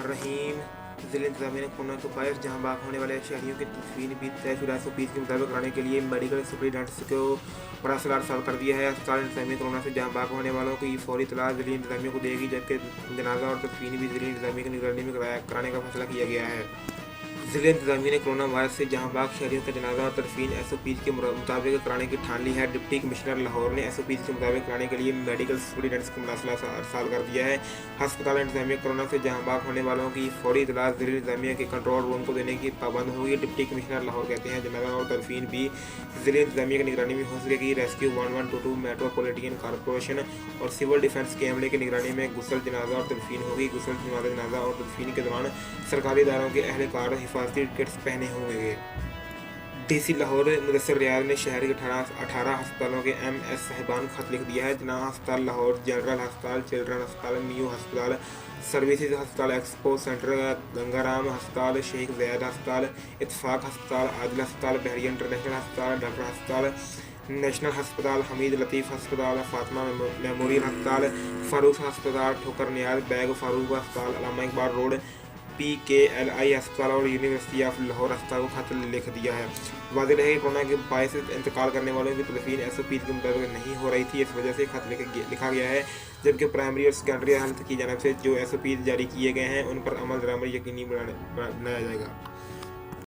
बिस्मिल्लाहिर्रहमानिर्रहीम। ज़िला इंतज़ामिया ने कोरोना के बायस जहाँ बाग होने वाले शहरियों की तदफीन भी तयशुदा SOPs के मुताबिक कराने के लिए मेडिकल सुपरिटेंडेंट्स को बड़ा सलाह कर दिया है। अस्पताल इंतज़ामिया कोरोना से जहाँ बाग होने वालों की फौरी इत्तला ज़िला इंतज़ामिया को देगी, जबकि जनाजा और तदफीन भी ज़िला इंतज़ामिया की निगरानी में कराने का फैसला किया गया है। ज़िला इंतज़ामिया ने कोरोना वायरस से जहाँ बाग शहरियों का जनाजा और तदफीन SOPs के मुताबिक कराने की ठान ली है। डिप्टी कमिश्नर लाहौर ने SOPs के मुताबिक कराने के लिए मेडिकल सुपरिटेंडेंट्स को मसला अरसाल कर दिया है। अस्पताल इंतज़ामिया कोरोना से जहाँ बाग होने वालों की फौरी इत्तला ज़िला इंतज़ामिया के कंट्रोल रूम को देने की पाबंद होगी। डिप्टी कमिश्नर लाहौर कहते हैं जनाजा और तदफीन भी ज़िला इंतज़ामिया की निगरानी में हो सकेगी। रेस्क्यू 1122 मेट्रोपॉलिटन कॉरपोरेशन और सिविल डिफेंस के अमले की निगरानी में गुस्ल जनाजा और तदफीन होगी। गुस्ल जनाजा और तदफीन के दौरान सरकारी इदारों के अहलकार हिफाजती किट्स पहने होंगे। DC लाहौर मुदस्सिर रियाज ने शहर के 18 अस्पतालों के MS साहिबान को खत लिख दिया है। जना अस्पताल लाहौर, जनरल अस्पताल, चिल्ड्रन अस्पताल, मियो अस्पताल, सर्विसेज अस्पताल, एक्सपो सेंटर, गंगाराम अस्पताल, शेख ज़ैद अस्पताल, इत्तफाक अस्पताल, आदिल अस्पताल, बहरिया इंटरनेशनल अस्पताल, डॉक्टर अस्पताल, नेशनल अस्पताल, हमीद लतीफ़ अस्पताल, फातिमा मेमोरियल अस्पताल, फारूक अस्पताल, ठोकर नियाज बैग फारूक अस्पताल, अल्लामा इकबाल रोड, PKLI अस्पताल और यूनिवर्सिटी ऑफ लाहौर अस्पताल को खत लिख दिया है। वाज़ेह है कि कोरोना के बायस इंतकाल करने वालों की तदफीन SOPs के मुताबिक नहीं हो रही थी, इस वजह से खत लिखा गया है। जबकि प्राइमरी और सेकेंडरी हेल्थ की जानब से जो SOPs जारी किए गए हैं उन पर अमल दरामद यकीनी बनाया जाएगा।